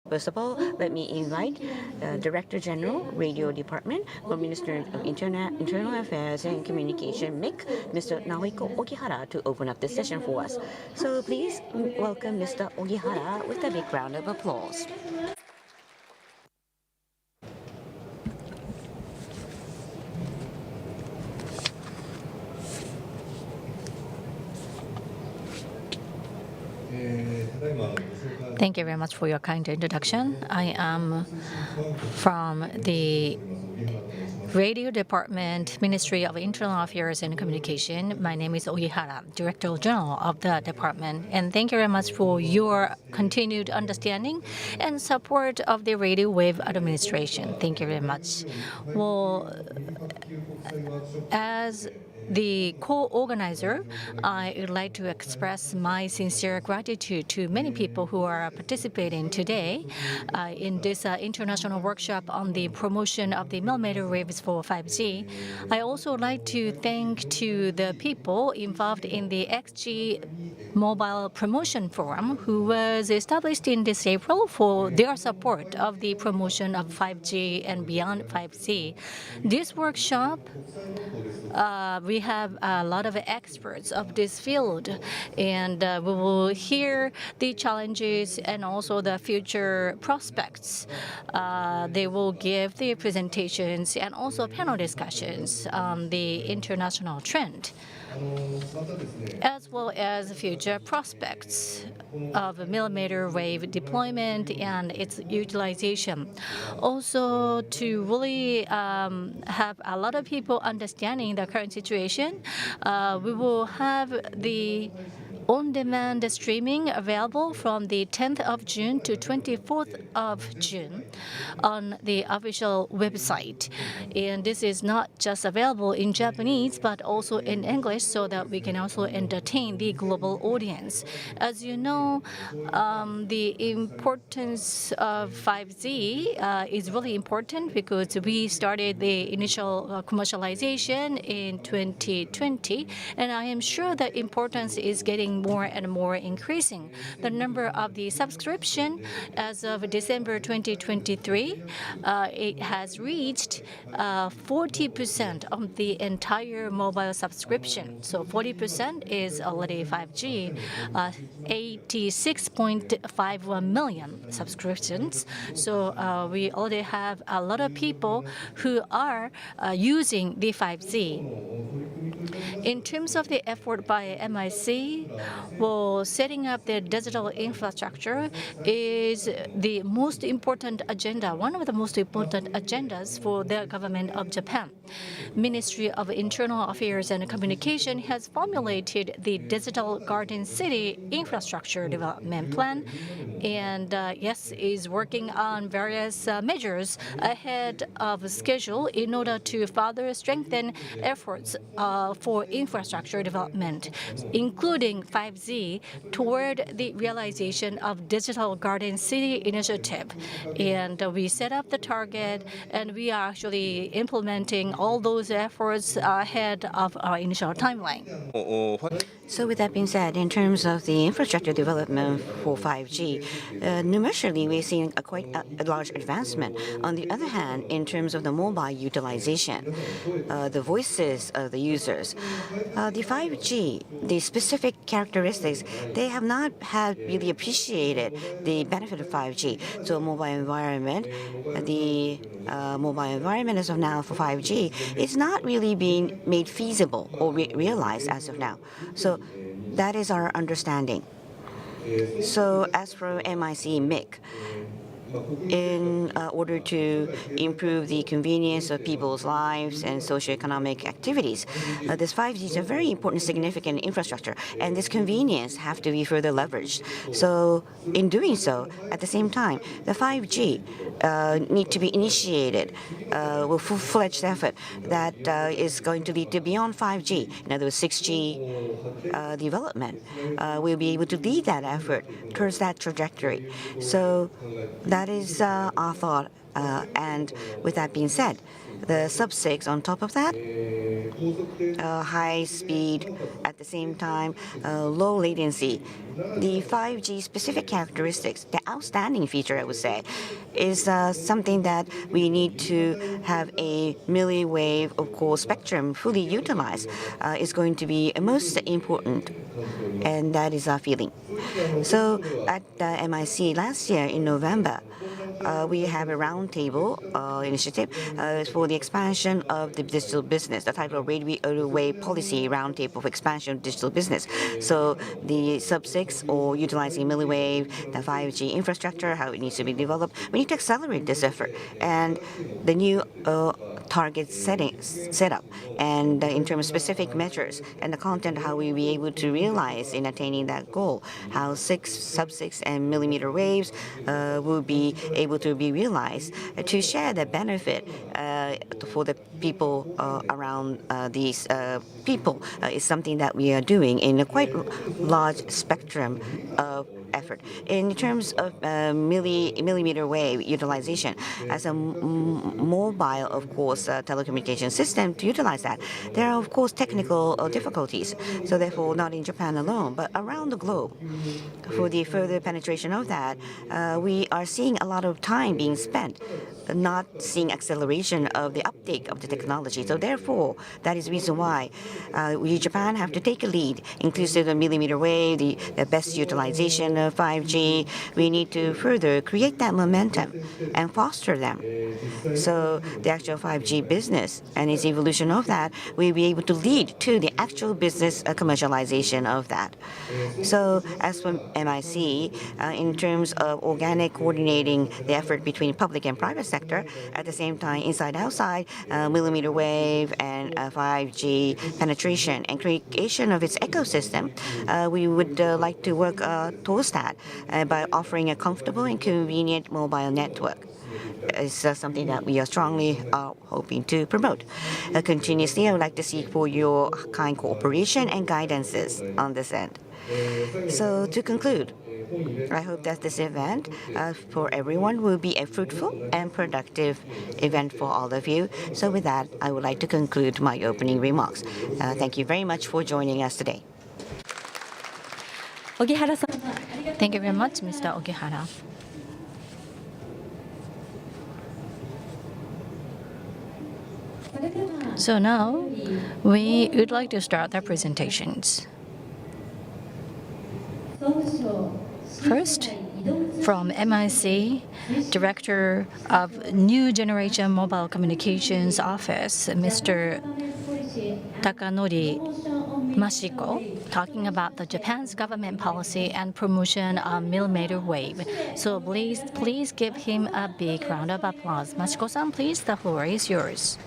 First of all, let me invite Director General, Radio Department for Ministry of Internal Affairs and Communication, MIC, Mr. Naohiko Ogihara, to open up the session for us. So please welcome Mr. Ogihara with a big round of applause. Thank you very much for your kind introduction. I am from the Radio Department, Ministry of Internal Affairs and Communication. My name is Ogihara, Director General of the department. And thank you very much for your continued understanding and support of the radio wave administration. Thank you very much. Well, as the co-organizer, I would like to express my sincere gratitude to many people who are participating today in this international workshop on the promotion of the millimeter waves for 5G. I also would like to thank to the people involved in the XG Mobile Promotion Forum, who was established in this April for their support of the promotion of 5G and beyond 5G. This workshop, we have a lot of experts of this field, and we will hear the challenges and also the future prospects. They will give the presentations and also panel discussions on the international trend, as well as future prospects of millimeter wave deployment and its utilization. Also, to really have a lot of people understanding the current situation, we will have the on-demand streaming available from the 10th of June to 24th of June on the official website. And this is not just available in Japanese, but also in English, so that we can also entertain the global audience. As you know, the importance of 5G is really important because we started the initial commercialization in 2020, and I am sure the importance is getting more and more increasing. The number of the subscription as of December 2023, it has reached 40% of the entire mobile subscription. So 40% is already 5G, 86.51 million subscriptions. So we already have a lot of people who are using the 5G. In terms of the effort by MIC, well, setting up the digital infrastructure is the most important agenda, one of the most important agendas for the government of Japan. Ministry of Internal Affairs and Communication has formulated the Digital Garden City Infrastructure Development Plan, and yes, is working on various measures ahead of schedule in order to further strengthen efforts for infrastructure development, including 5G, toward the realization of Digital Garden City initiative. And we set up the target, and we are actually implementing all those efforts ahead of our initial timeline. So with that being said, in terms of the infrastructure development for 5G, numerically we're seeing quite a large advancement. On the other hand, in terms of the mobile utilization, the voices of the users, the 5G, the specific characteristics, they have not had really appreciated the benefit of 5G. So mobile environment, the mobile environment as of now for 5G is not really being made feasible or realized as of now. So that is our understanding. So as for MIC, in order to improve the convenience of people's lives and socioeconomic activities, this 5G is a very important, significant infrastructure, and this convenience have to be further leveraged. So in doing so, at the same time, the 5G need to be initiated with full-fledged effort that is going to lead to beyond 5G, in other words, 6G development. We'll be able to lead that effort towards that trajectory. So that is our thought. And with that being said, the sub-6 on top of that, high speed at the same time, low latency. The 5G specific characteristics, the outstanding feature, I would say, is something that we need to have a milliwave, of course, spectrum fully utilized is going to be most important, and that is our feeling. So at MIC last year in November, we have a roundtable initiative for the expansion of the digital business, the title Radio Wave Policy Roundtable for Expansion of Digital Business. So the sub-6 or utilizing milliwave, the 5G infrastructure, how it needs to be developed. We need to accelerate this effort. And the new target setup and in terms of specific measures and the content, how we will be able to realize in attaining that goal, how sub-6 and millimeter waves will be able to be realized to share the benefit for the people around these people is something that we are doing in a quite large spectrum of effort. In terms of millimeter wave utilization, as a mobile, of course, telecommunication system to utilize that, there are, of course, technical difficulties. So therefore, not in Japan alone, but around the globe. For the further penetration of that, we are seeing a lot of time being spent not seeing acceleration of the uptake of the technology. So therefore, that is the reason why we, Japan, have to take a lead, inclusive of millimeter wave, the best utilization of 5G. We need to further create that momentum and foster them. So the actual 5G business and its evolution of that will be able to lead to the actual business commercialization of that. So as for MIC, in terms of organic coordinating the effort between public and private sector, at the same time, inside-outside, millimeter wave and 5G penetration and creation of its ecosystem, we would like to work towards that by offering a comfortable and convenient mobile network. Is something that we are strongly hoping to promote. Continuously, I would like to seek for your kind cooperation and guidances on this end. So to conclude, I hope that this event for everyone will be a fruitful and productive event for all of you. So with that, I would like to conclude my opening remarks. Thank you very much for joining us today. Thank you very much, Mr. Ogihara. So now, we would like to start the presentations. First, from MIC, Director of New Generation Mobile Communications Office, Mr. Takanori Masuko, talking about the Japan's government policy and promotion of millimeter wave. So please give him a big round of applause. Masuko-san, please, the floor is yours.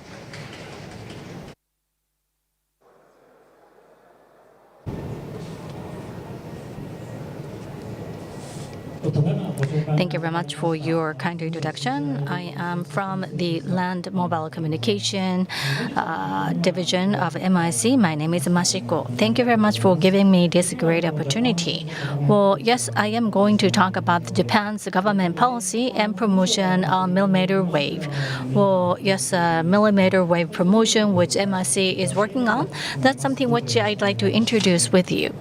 Thank you very much for your kind introduction. I am from the Land Mobile Communication Division of MIC. My name is Masuko. Thank you very much for giving me this great opportunity. Well, yes, I am going to talk about Japan's government policy and promotion on millimeter wave. Well, yes, millimeter wave promotion, which MIC is working on, that's something which I'd like to introduce with you.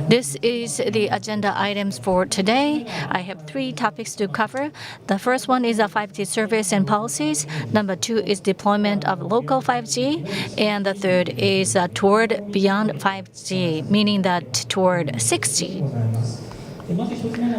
This is the agenda items for today. I have 3 topics to cover. The first one is 5G service and policies. Number 2 is deployment of local 5G. And the third is toward beyond 5G, meaning that toward 6G.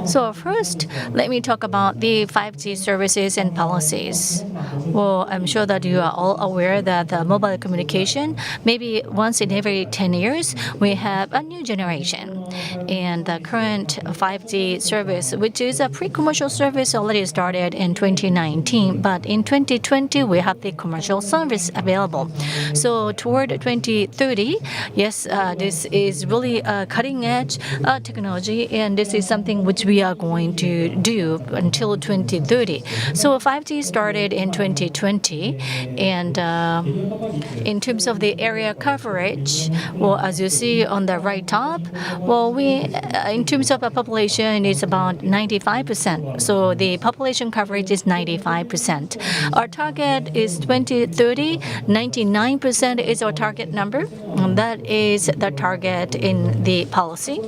So first, let me talk about the 5G services and policies. Well, I'm sure that you are all aware that mobile communication, maybe once in every 10 years, we have a new generation. And the current 5G service, which is a pre-commercial service, already started in 2019. But in 2020, we have the commercial service available. So toward 2030, yes, this is really a cutting-edge technology, and this is something which we are going to do until 2030. So 5G started in 2020, and in terms of the area coverage, well, as you see on the right top, well, Well, in terms of the population, it's about 95%. So the population coverage is 95%. Our target is 2030. 99% is our target number. And that is the target in the policy.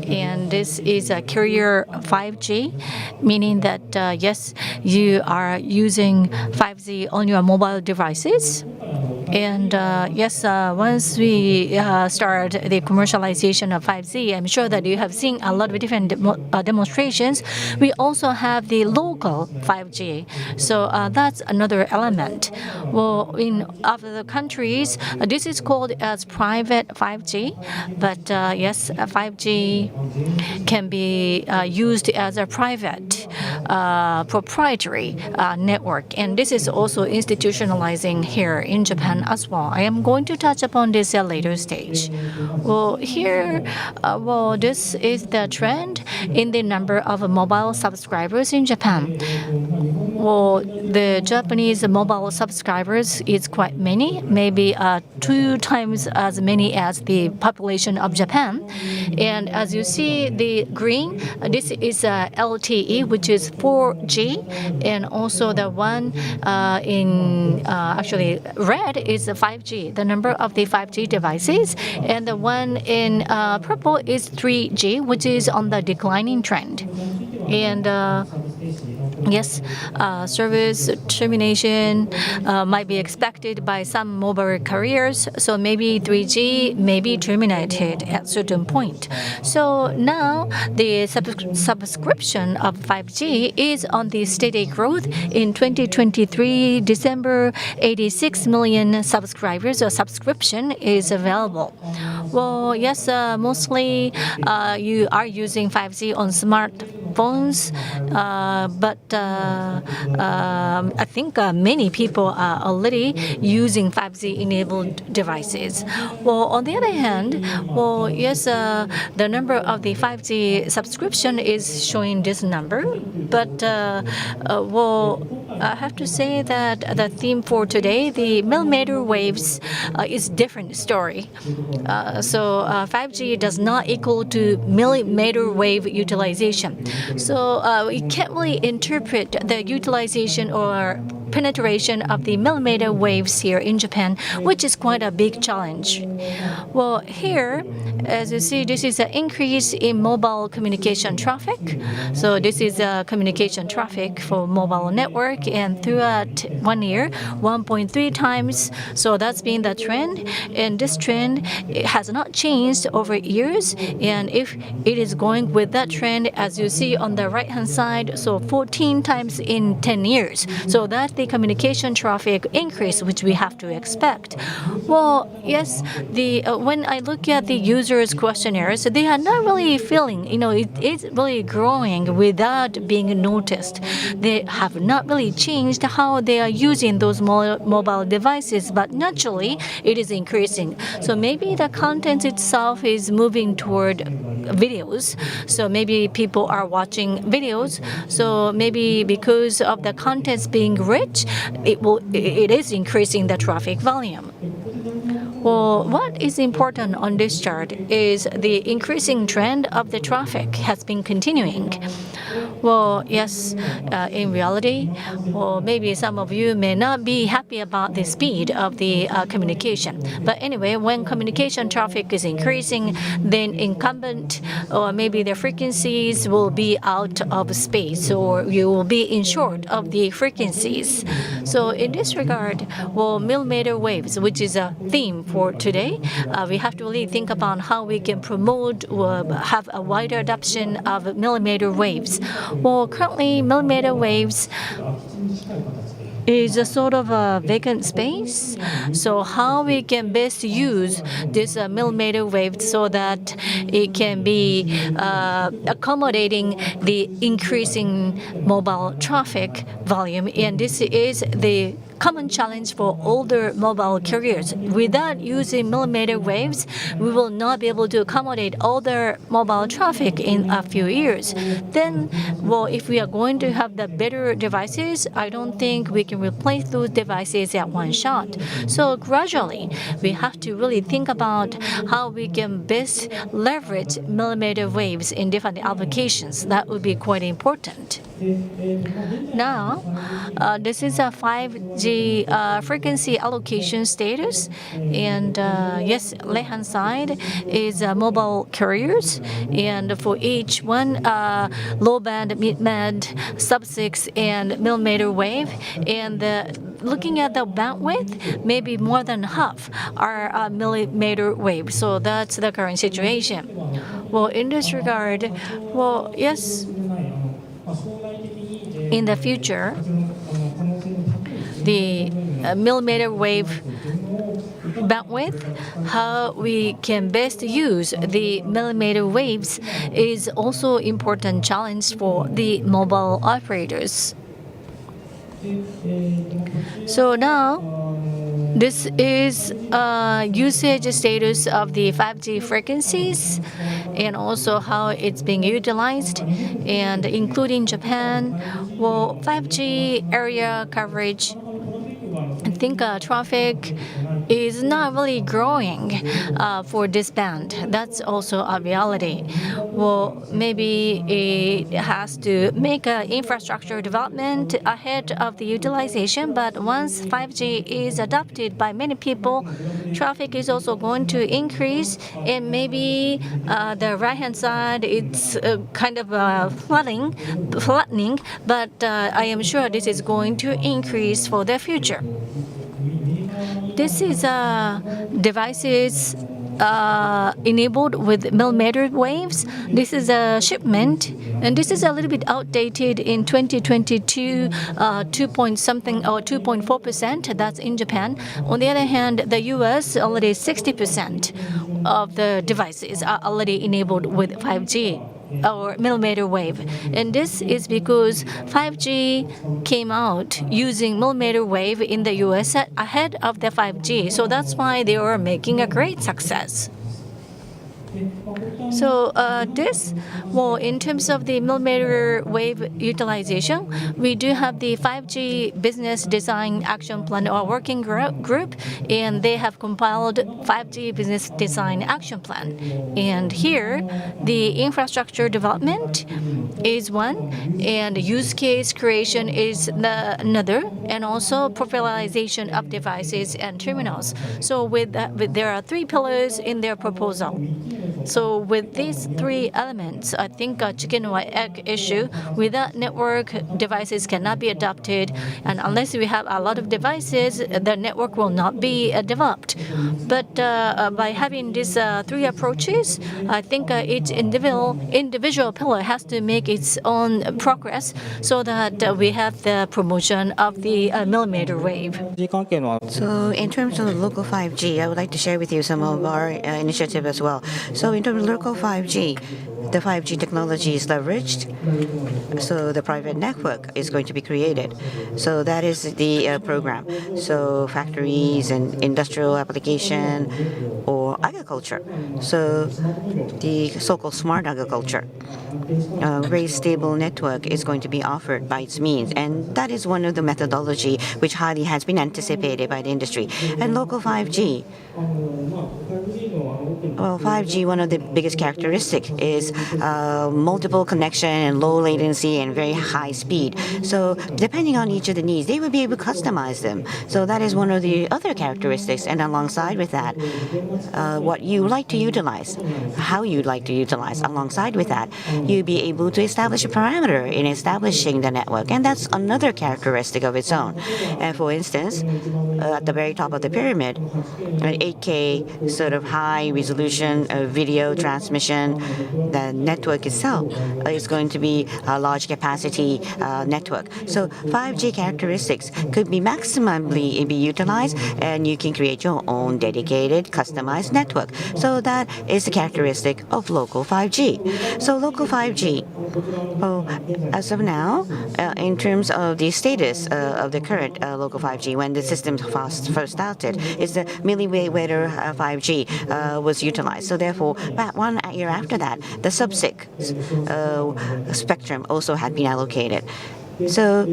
And this is a carrier 5G, meaning that yes, you are using 5G on your mobile devices. And yes, once we start the commercialization of 5G, I'm sure that you have seen a lot of different demonstrations. We also have the local 5G. So that's another element. Well, in other countries, this is called as private 5G. But yes, 5G can be used as a private proprietary network. And this is also institutionalizing here in Japan as well. I am going to touch upon this at a later stage. Well, here, this is the trend in the number of mobile subscribers in Japan. Well, the Japanese mobile subscribers is quite many, maybe 2 times as many as the population of Japan. And as you see, the green, this is LTE, which is 4G, and also the one in actually red is 5G, the number of the 5G devices, and the one in purple is 3G, which is on the declining trend. And yes, service termination might be expected by some mobile carriers, so maybe 3G may be terminated at a certain point. So now the subscription of 5G is on the steady growth. In 2023, December, 86 million subscribers or subscription is available. Well, yes, mostly you are using 5G on smartphones, but I think many people are already using 5G-enabled devices. Well, on the other hand, well, yes, the number of the 5G subscription is showing this number, but well, I have to say that the theme for today, the millimeter waves, is different story. So 5G does not equal to millimeter wave utilization. So we can't really interpret the utilization or penetration of the millimeter waves here in Japan, which is quite a big challenge. Well, here, as you see, this is an increase in mobile communication traffic. So this is a communication traffic for mobile network, and throughout 1 year, 1.3 times. So that's been the trend, and this trend has not changed over years. And if it is going with that trend, as you see on the right-hand side, so 14 times in 10 years. So that's the communication traffic increase, which we have to expect. Well, yes, when I look at the users' questionnaires, they are not really feeling, it's really growing without being noticed. They have not really changed how they are using those mobile devices, but naturally it is increasing. So maybe the content itself is moving toward videos. So maybe people are watching videos. So maybe because of the contents being rich, it is increasing the traffic volume. Well, what is important on this chart is the increasing trend of the traffic has been continuing. Well, yes, in reality, well, maybe some of you may not be happy about the speed of the communication. But anyway, when communication traffic is increasing, then incumbent or maybe the frequencies will be out of space, or you will be in short of the frequencies. So in this regard, well, millimeter waves, which is a theme for today, we have to really think about how we can promote or have a wider adoption of millimeter waves. Well, currently, millimeter waves is a sort of a vacant space. So how we can best use this millimeter wave so that it can be accommodating the increasing mobile traffic volume. And this is the common challenge for older mobile carriers. Without using millimeter waves, we will not be able to accommodate all the mobile traffic in a few years. Then, well, if we are going to have the better devices, I don't think we can to replace those devices at one shot. So gradually, we have to really think about how we can best leverage millimeter waves in different applications. That would be quite important. Now, this is a 5G frequency allocation status, and yes, left-hand side is mobile carriers, and for each one, low band, mid band, sub-6, and millimeter wave, and looking at the bandwidth, maybe more than half are millimeter wave. So that's the current situation. Well, in this regard, well, yes, in the future, the millimeter wave bandwidth, how we can best use the millimeter waves is also important challenge for the mobile operators. So now, this is usage status of the 5G frequencies and also how it's being utilized, and including Japan. Well, 5G area coverage, I think traffic is not really growing for this band. That's also a reality. Well, maybe it has to make infrastructure development ahead of the utilization, but once 5G is adopted by many people, traffic is also going to increase, and maybe the right-hand side, it's kind of flattening, but I am sure this is going to increase for the future. This is devices enabled with millimeter waves. This is a shipment, and this is a little bit outdated in 2022, 2.4%. That's in Japan. On the other hand, the U.S. already 60% of the devices are already enabled with 5G or millimeter wave, and this is because 5G came out using millimeter wave in the US ahead of the 5G, so that's why they are making a great success. So well, in terms of the millimeter wave utilization, we do have the 5G Business Design Action Plan or working group, and they have compiled 5G Business Design Action Plan. And here, the infrastructure development is one, and use case creation is another, and also popularization of devices and terminals. So there are 3 pillars in their proposal. So with these 3 elements, I think a chicken or egg issue. Without network, devices cannot be adopted, and unless we have a lot of devices, the network will not be developed. But by having these 3 approaches, I think each individual pillar has to make its own progress so that we have the promotion of the millimeter wave. So in terms of local 5G, I would like to share with you some of our initiative as well. So in terms of local 5G, the 5G technology is leveraged, so the private network is going to be created. So that is the program. So factories and industrial application or agriculture. So the so-called smart agriculture. Very stable network is going to be offered by its means, and that is one of the methodology which highly has been anticipated by the industry. And local 5G, well, 5G, one of the biggest characteristics is multiple connection and low latency and very high speed. So depending on each of the needs, they will be able to customize them. So that is one of the other characteristics. And alongside with that, what you like to utilize, how you'd like to utilize. Alongside with that, you'll be able to establish a parameter in establishing the network, and that's another characteristic of its own. And for instance, at the very top of the pyramid, an 8K sort of high resolution video transmission, the network itself is going to be a large capacity network. So 5G characteristics could be maximally be utilized, and you can create your own dedicated, customized network. So that is the characteristic of local 5G. So local 5G, well, as of now, in terms of the status of the current local 5G, when the system first started, is the millimeter 5G was utilized. So therefore, about 1 year after that, the sub-6 spectrum also had been allocated. So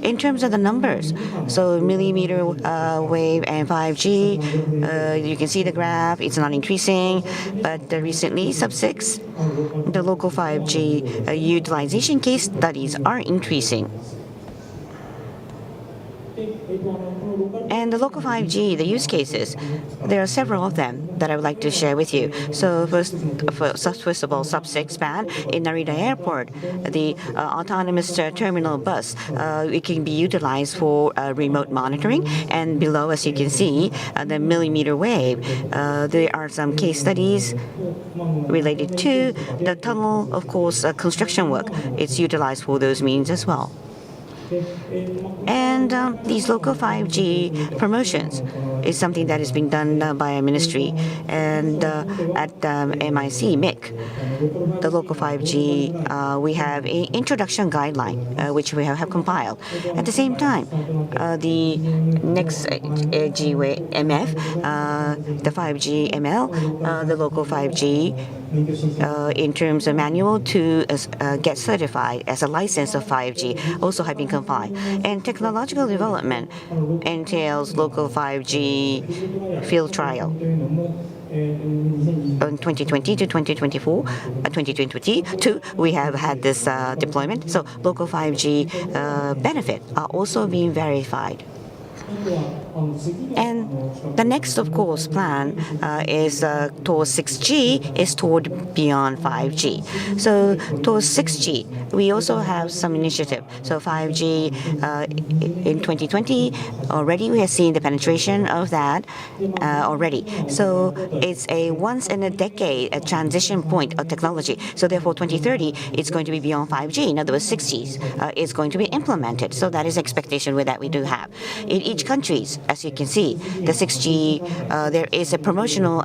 in terms of the numbers, so millimeter wave and 5G, you can see the graph, it's not increasing, but recently, sub-6, the local 5G utilization case studies are increasing. And the local 5G, the use cases, there are several of them that I would like to share with you. So first of all, sub-6 band in Narita Airport, the autonomous terminal bus, it can be utilized for remote monitoring. And below, as you can see, the millimeter wave, there are some case studies related to the tunnel, of course, construction work. It's utilized for those means as well. And these local 5G promotions is something that is being done by a ministry. And at MIC, the local 5G, we have an introduction guideline, which we have compiled. At the same time, the next GMF, the 5G ML, the local 5G, in terms of manual to get certified as a license of 5G also have been compiled. And technological development entails local 5G field trial. In 2020 to 2024, 2022, we have had this deployment. So local 5G benefit are also being verified. And the next, of course, plan is towards 6G, is toward beyond 5G. So towards 6G, we also have some initiative. So 5G in 2020, already we have seen the penetration of that already. So it's a once in a decade a transition point of technology. So therefore, 2030, it's going to be beyond 5G. In other words, 6G is going to be implemented. So that is expectation that we do have. In each countries, as you can see, the 6G, there is a promotional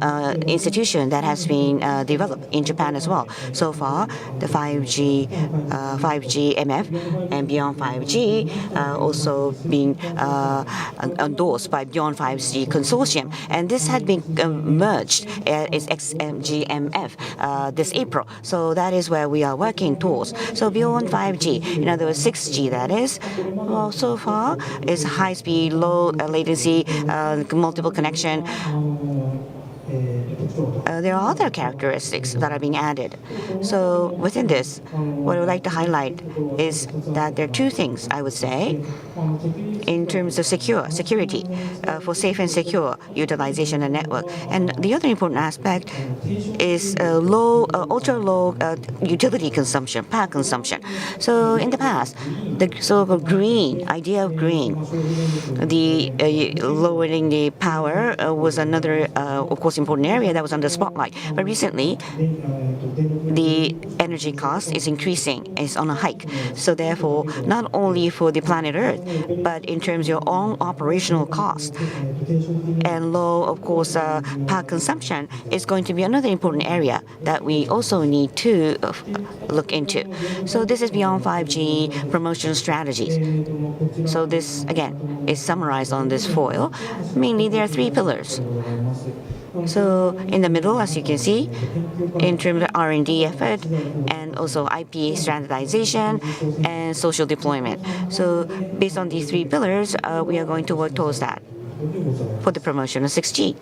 institution that has been developed in Japan as well. So far, the 5G MF and beyond 5G also being endorsed by Beyond 5G Consortium. And this had been merged as XGMF this April. So that is where we are working towards. So beyond 5G, in other words, 6G that is, well, so far is high-speed, low latency, multiple connection. There are other characteristics that are being added. So within this, what I would like to highlight is that there are two things, I would say, in terms of security, for safe and secure utilization of network. And the other important aspect is ultra-low utility consumption, power consumption. So in the past, the so-called green, idea of green, the lowering the power was another, of course, important area that was under spotlight. But recently, the energy cost is increasing, is on a hike. So therefore, not only for the planet Earth, but in terms of your own operational cost and low, of course, power consumption is going to be another important area that we also need to look into. So this is beyond 5G promotion strategies. So this, again, is summarized on this foil. Mainly, there are three pillars. So in the middle, as you can see, in terms of R&D effort and also IP standardization and social deployment. So based on these three pillars, we are going to work towards that for the promotion of 6G.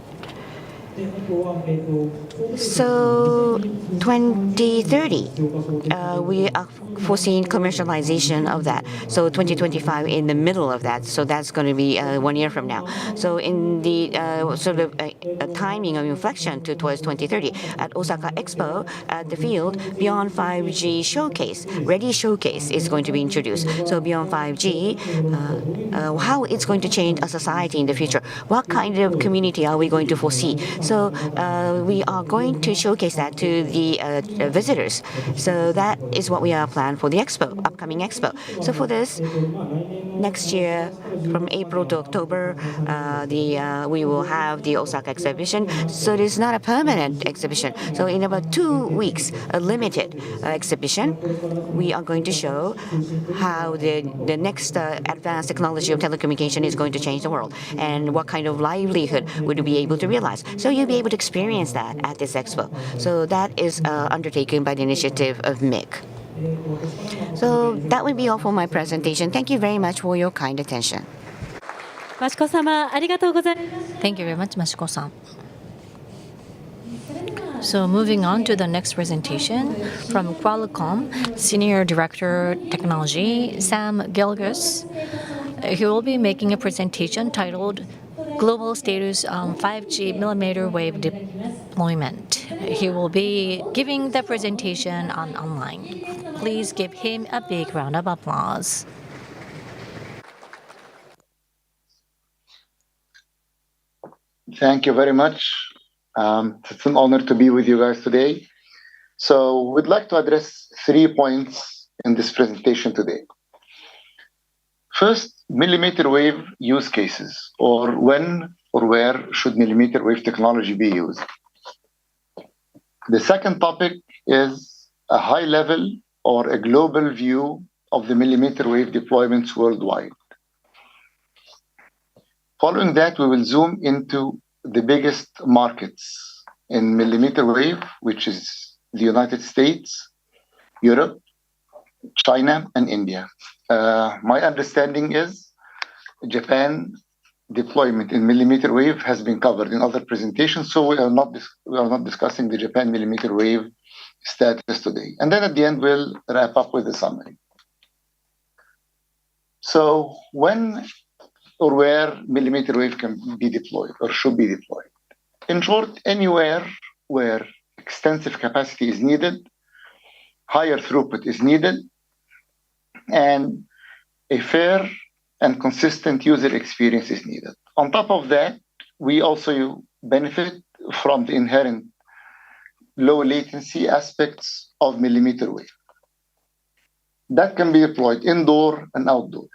So 2030, we are foreseeing commercialization of that. So 2025 in the middle of that. So that's going to be 1 year from now. So in the sort of timing of inflection towards 2030, at Osaka Expo, at the field, Beyond 5G Showcase, Ready Showcase is going to be introduced. So Beyond 5G, how it's going to change a society in the future. What kind of community are we going to foresee? So we are going to showcase that to the visitors. So that is what we are planning for the expo, upcoming expo. So for this, next year, from April to October, we will have the Osaka exhibition. So it is not a permanent exhibition. So in about 2 weeks, a limited exhibition, we are going to show how the next advanced technology of telecommunication is going to change the world and what kind of livelihood would you be able to realize. So you'll be able to experience that at this expo. So that is undertaken by the initiative of MIC. So that would be all for my presentation. Thank you very much for your kind attention. Thank you very much, Masuko-san. So moving on to the next presentation from Qualcomm, Senior Director Technology, Sam Guirguis. He will be making a presentation titled Global Status on 5G Millimeter Wave Deployment. He will be giving the presentation online. Please give him a big round of applause. Thank you very much. It's an honor to be with you guys today. So we'd like to address 3 points in this presentation today. First, millimeter wave use cases, or when or where should millimeter wave technology be used. The second topic is a high level or a global view of the millimeter wave deployments worldwide. Following that, we will zoom into the biggest markets in millimeter wave, which is the United States, Europe, China, and India. My understanding is Japan deployment in millimeter wave has been covered in other presentations, so we are not discussing the Japan millimeter wave status today. And then at the end, we'll wrap up with a summary. So when or where millimeter wave can be deployed or should be deployed? In short, anywhere where extensive capacity is needed, higher throughput is needed, and a fair and consistent user experience is needed. On top of that, we also benefit from the inherent low latency aspects of millimeter wave. That can be deployed indoor and outdoor.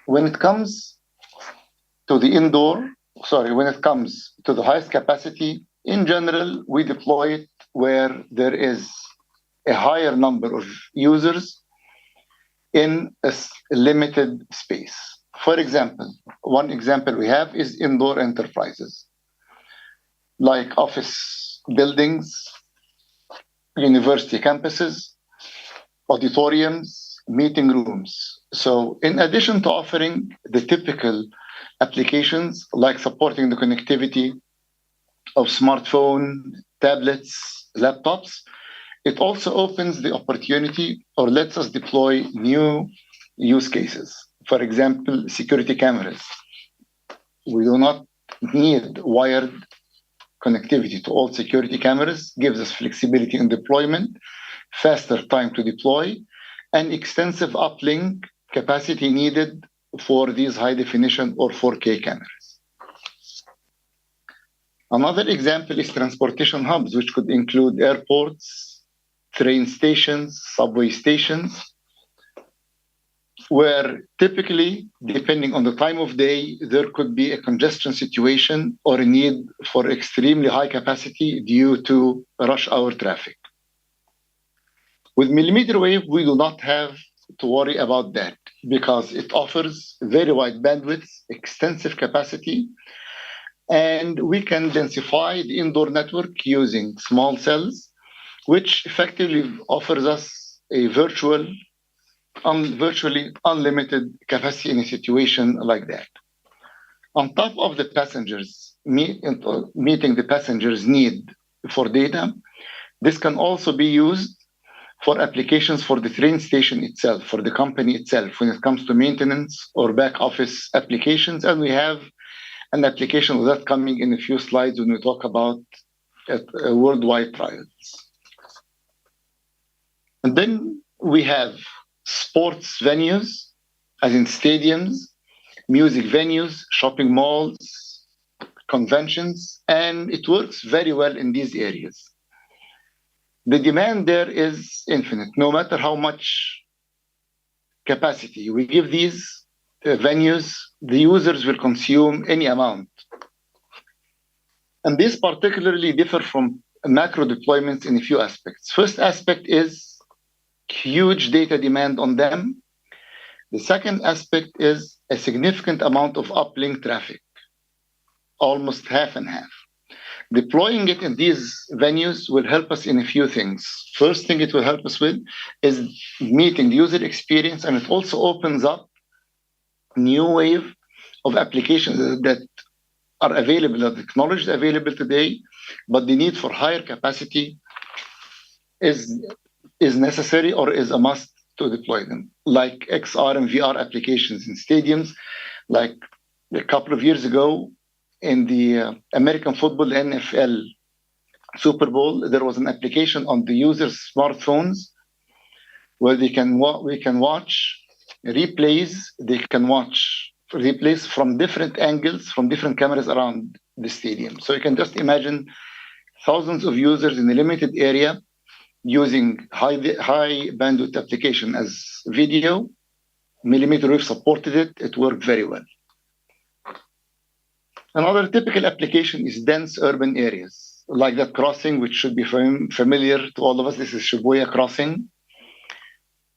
When it comes to the highest capacity, in general, we deploy it where there is a higher number of users in a limited space. For example, one example we have is indoor enterprises, like office buildings, university campuses, auditoriums, meeting rooms. So in addition to offering the typical applications like supporting the connectivity of smartphone, tablets, laptops, it also opens the opportunity or lets us deploy new use cases. For example, security cameras. We do not need wired connectivity to all security cameras, gives us flexibility in deployment, faster time to deploy, and extensive uplink capacity needed for these high definition or 4K cameras. Another example is transportation hubs, which could include airports, train stations, subway stations, where typically, depending on the time of day, there could be a congestion situation or a need for extremely high capacity due to rush hour traffic. With millimeter wave, we do not have to worry about that because it offers very wide bandwidth, extensive capacity, and we can densify the indoor network using small cells, which effectively offers us a virtually unlimited capacity in a situation like that. On top of the passengers, meeting the passengers' need for data, this can also be used for applications for the train station itself, for the company itself, when it comes to maintenance or back office applications. And we have an application of that coming in a few slides when we talk about worldwide trials. And then we have sports venues, as in stadiums, music venues, shopping malls, conventions, and it works very well in these areas. The demand there is infinite. No matter how much capacity we give these venues, the users will consume any amount. And this particularly differ from macro deployments in a few aspects. First aspect is huge data demand on them. The second aspect is a significant amount of uplink traffic, almost half and half. Deploying it in these venues will help us in a few things. First thing it will help us with is meeting the user experience, and it also opens up new wave of applications that are available, the technology is available today, but the need for higher capacity is necessary or is a must to deploy them, like XR and VR applications in stadiums. Like a couple of years ago in the American football NFL Super Bowl, there was an application on the users' smartphones where we can watch replays. They can watch replays from different angles, from different cameras around the stadium. So you can just imagine thousands of users in a limited area using high bandwidth application as video. Millimeter wave supported it. It worked very well. Another typical application is dense urban areas, like that crossing, which should be familiar to all of us. This is Shibuya crossing.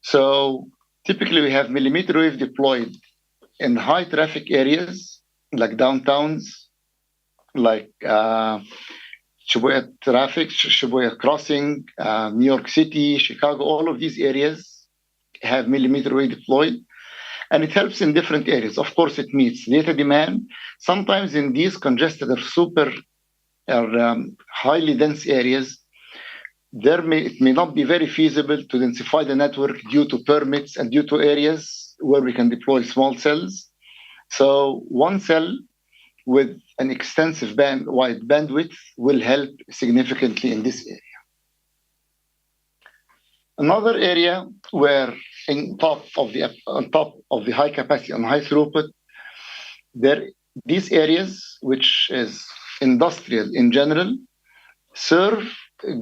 So typically we have millimeter wave deployed in high traffic areas, like downtowns, like Shibuya traffic, Shibuya crossing, New York City, Chicago, all of these areas have millimeter wave deployed. And it helps in different areas. Of course, it meets data demand. Sometimes in these congested or highly dense areas, it may not be very feasible to densify the network due to permits and due to areas where we can deploy small cells. So one cell with an extensive wide bandwidth will help significantly in this area. Another area where on top of the high capacity and high throughput, these areas, which is industrial in general,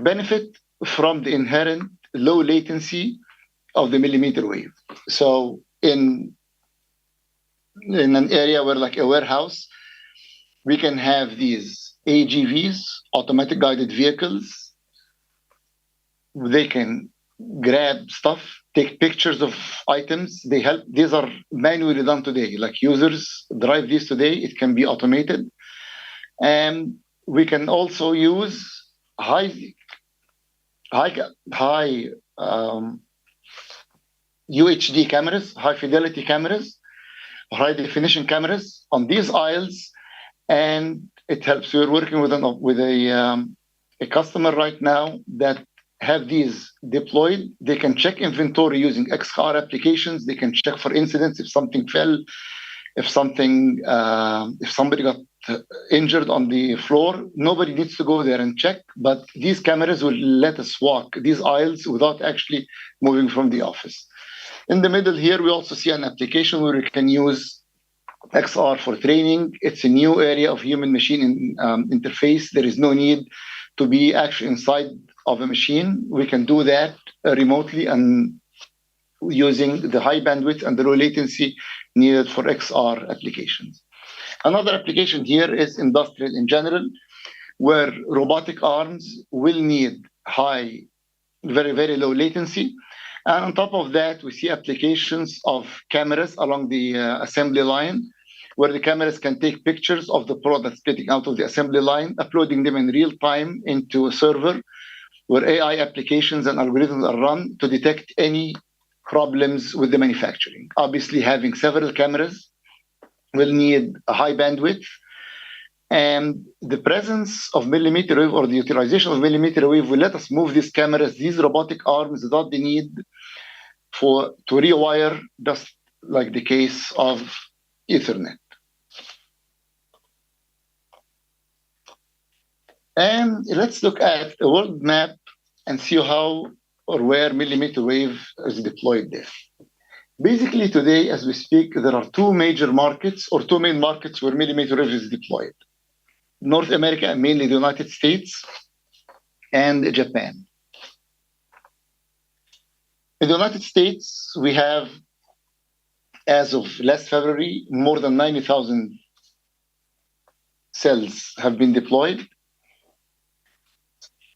benefit from the inherent low latency of the millimeter wave. So in an area where, like a warehouse, we can have these AGVs, automatic guided vehicles. They can grab stuff, take pictures of items. These are manually done today. Like users drive these today, it can be automated. And we can also use high UHD cameras, high fidelity cameras, high definition cameras on these aisles, and it helps. We're working with a customer right now that have these deployed. They can check inventory using XR applications. They can check for incidents if something fell, if somebody got injured on the floor. Nobody needs to go there and check, but these cameras will let us walk these aisles without actually moving from the office. In the middle here, we also see an application where we can use XR for training. It's a new area of human-machine interface. There is no need to be actually inside of a machine. We can do that remotely and using the high bandwidth and the low latency needed for XR applications. Another application here is industrial in general, where robotic arms will need high, very, very low latency. And on top of that, we see applications of cameras along the assembly line, where the cameras can take pictures of the product splitting out of the assembly line, uploading them in real time into a server, where AI applications and algorithms are run to detect any problems with the manufacturing. Obviously, having several cameras will need a high bandwidth, and the presence of millimeter wave or the utilization of millimeter wave will let us move these cameras, these robotic arms, without the need to rewire, just like the case of Ethernet. And let's look at a world map and see how or where millimeter wave is deployed there. Basically, today, as we speak, there are two major markets or two main markets where millimeter wave is deployed. North America, mainly the United States, and Japan. In the United States, we have, as of last February, more than 90,000 cells have been deployed.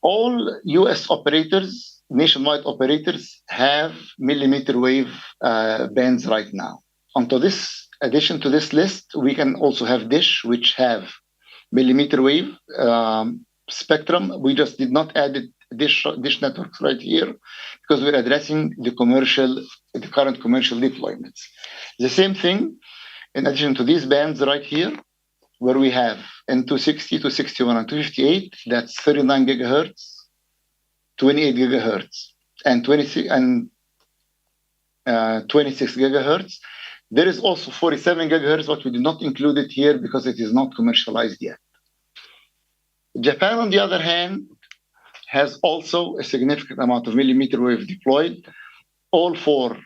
All US operators, nationwide operators, have millimeter wave bands right now. Addition to this list, we can also have Dish, which have millimeter wave spectrum. We just did not add dish networks right here because we're addressing the current commercial deployments. The same thing, in addition to these bands right here, where we have N260, 261, and 258, that's 39 gigahertz, 28 gigahertz, and 26 gigahertz. There is also 47 gigahertz, but we did not include it here because it is not commercialized yet. Japan, on the other hand, has also a significant amount of millimeter wave deployed. All four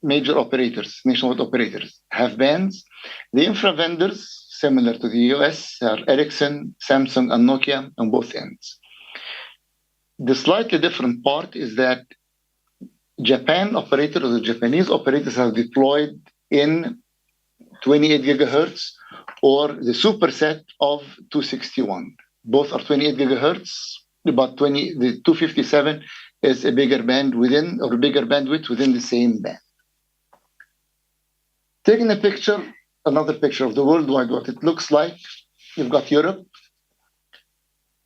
major operators, nationwide operators, have bands. The infra vendors, similar to the US, are Ericsson, Samsung, and Nokia on both ends. The slightly different part is that Japan operators, or the Japanese operators, have deployed in 28 gigahertz or the superset of 261. Both are 28 gigahertz, but the 257 is a bigger band within, or a bigger bandwidth within the same band. Taking another picture of the worldwide, what it looks like. You've got Europe.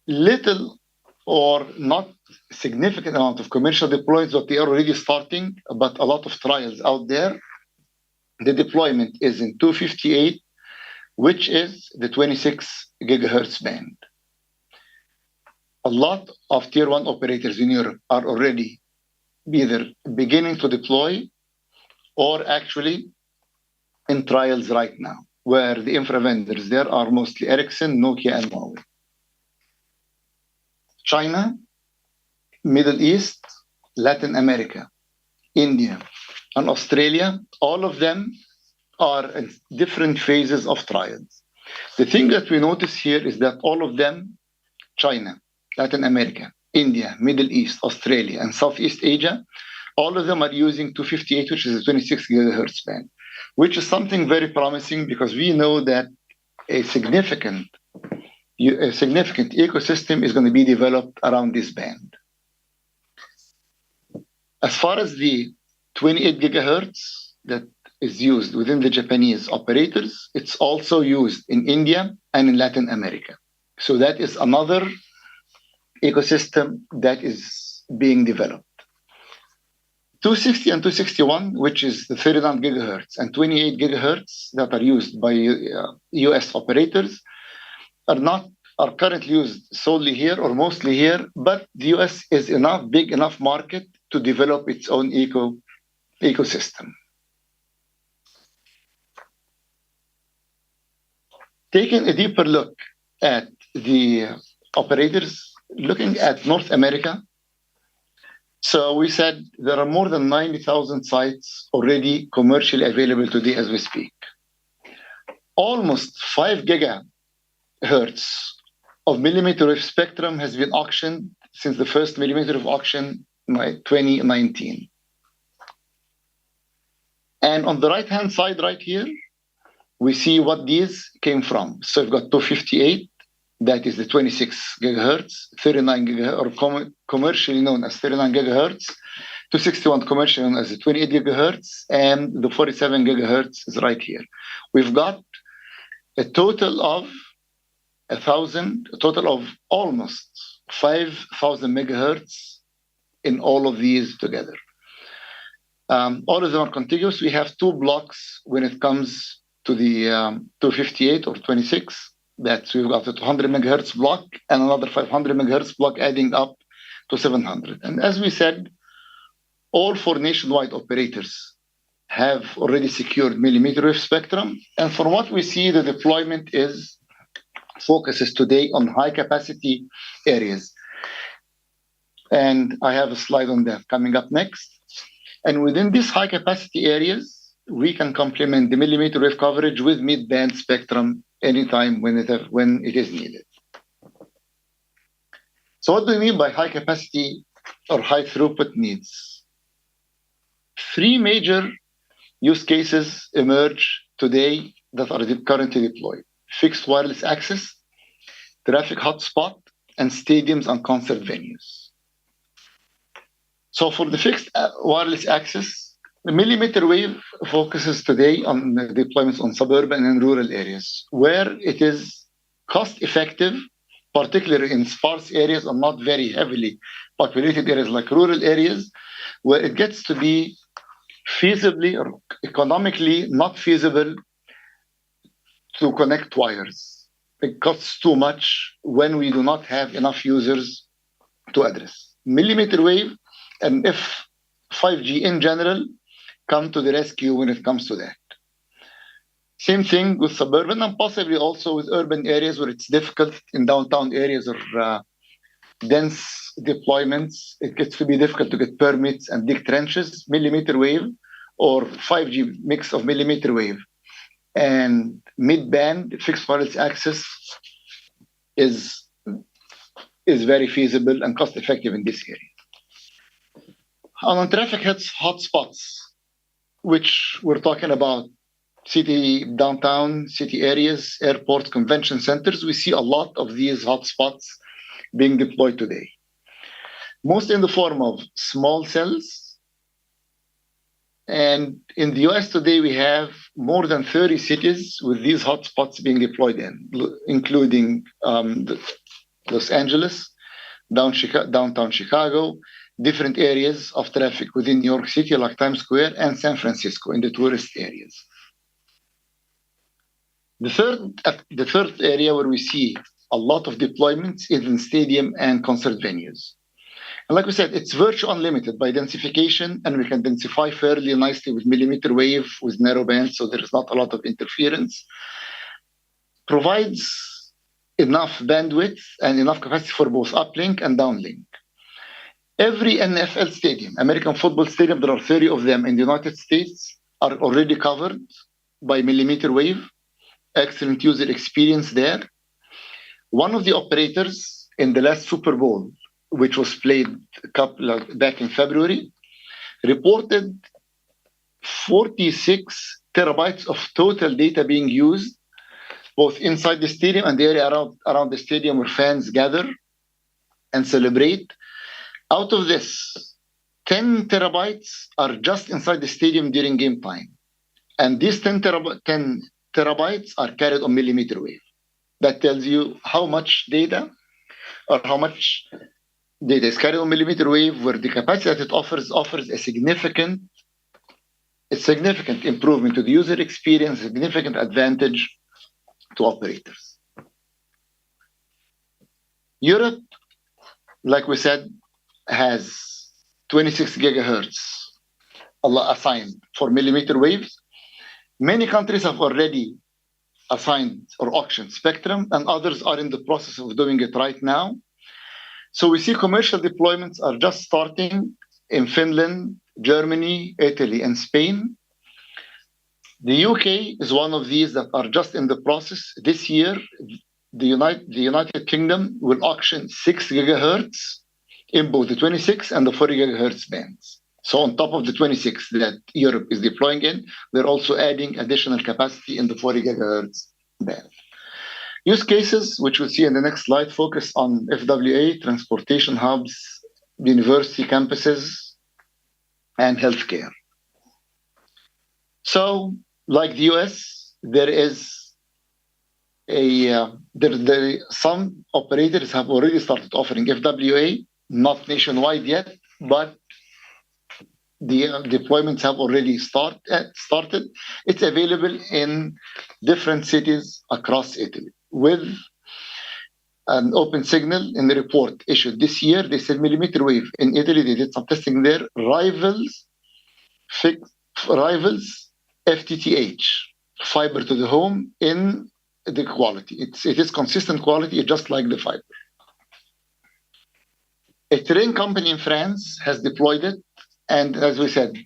Little or not significant amount of commercial deployments, but they are already starting, but a lot of trials out there. The deployment is in 258, which is the 26 gigahertz band. A lot of tier one operators in Europe are already either beginning to deploy or actually in trials right now, where the infra vendors there are mostly Ericsson, Nokia, and Huawei. China, Middle East, Latin America, India, and Australia, all of them are in different phases of trials. The thing that we notice here is that all of them, China, Latin America, India, Middle East, Australia, and Southeast Asia, all of them are using 258, which is a 26 gigahertz band, which is something very promising because we know that a significant ecosystem is going to be developed around this band. As far as the 28 gigahertz that is used within the Japanese operators, it's also used in India and in Latin America. So that is another ecosystem that is being developed. 260 and 261, which is the 39 gigahertz and 28 gigahertz that are used by US operators, are currently used solely here or mostly here, but the US is big enough market to develop its own ecosystem. Taking a deeper look at the operators, looking at North America, so we said there are more than 90,000 sites already commercially available today as we speak. Almost 5 gigahertz of millimeter wave spectrum has been auctioned since the first millimeter wave auction in 2019. And on the right-hand side right here, we see what these came from. So we've got 258, that is the 26 gigahertz, 39 gigahertz, or commercially known as 39 gigahertz, 261 commercially known as the 28 gigahertz, and the 47 gigahertz is right here. We've got a total of almost 5,000 megahertz in all of these together. All of them are contiguous. We have two blocks when it comes to the 258 or 26. That's we've got a 200 megahertz block and another 500 megahertz block adding up to 700. And as we said, all four nationwide operators have already secured millimeter wave spectrum. And from what we see, the deployment focuses today on high capacity areas. And I have a slide on that coming up next. And within these high capacity areas, we can complement the millimeter wave coverage with mid-band spectrum anytime when it is needed. So what do we mean by high capacity or high throughput needs? Three major use cases emerge today that are currently deployed: fixed wireless access, traffic hotspot, and stadiums and concert venues. So for the fixed wireless access, the millimeter wave focuses today on deployments on suburban and rural areas where it is cost effective particularly in sparse areas and not very heavily populated areas like rural areas, where it gets to be feasibly or economically not feasible to connect wires. It costs too much when we do not have enough users to address. Millimeter wave and if 5G in general come to the rescue when it comes to that. Same thing with suburban and possibly also with urban areas where it's difficult in downtown areas or dense deployments. It gets to be difficult to get permits and dig trenches. Millimeter wave or 5G mix of millimeter wave and mid-band fixed wireless access is very feasible and cost-effective in this area. On traffic hotspots, which we're talking about city, downtown, city areas, airports, convention centers, we see a lot of these hotspots being deployed today. Most in the form of small cells. And in the US today, we have more than 30 cities with these hotspots being deployed in, including Los Angeles, downtown Chicago, different areas of traffic within New York City, like Times Square, and San Francisco in the tourist areas. The third area where we see a lot of deployments is in stadium and concert venues. And like we said, it's virtually unlimited by densification, and we can densify fairly nicely with millimeter wave, with narrow band, so there is not a lot of interference. Provides enough bandwidth and enough capacity for both uplink and downlink. Every NFL stadium, American football stadium, there are 30 of them in the United States, are already covered by millimeter wave. Excellent user experience there. One of the operators in the last Super Bowl, which was played back in February, reported 46 terabytes of total data being used, both inside the stadium and the area around the stadium where fans gather and celebrate. Out of this, 10 terabytes are just inside the stadium during game time. And these 10 terabytes are carried on millimeter wave. That tells you how much data or how much data is carried on millimeter wave, where the capacity that it offers a significant improvement to the user experience, significant advantage to operators. Europe, like we said, has 26 gigahertz assigned for millimeter waves. Many countries have already assigned or auctioned spectrum, and others are in the process of doing it right now. So we see commercial deployments are just starting in Finland, Germany, Italy, and Spain. The UK is one of these that are just in the process. This year, the United Kingdom will auction 6 gigahertz in both the 26 and the 40 gigahertz bands. So on top of the 26 that Europe is deploying in, they're also adding additional capacity in the 40 gigahertz band. Use cases, which we'll see in the next slide, focus on FWA, transportation hubs, university campuses, and healthcare. So, like the US, there is some operators have already started offering FWA, not nationwide yet, but the deployments have already started. It's available in different cities across Italy. With an open signal in the report issued this year, they said millimeter wave in Italy, they did some testing there, rivals FTTH, fiber to the home, in the quality. It is consistent quality, just like the fiber. A train company in France has deployed it, and as we said,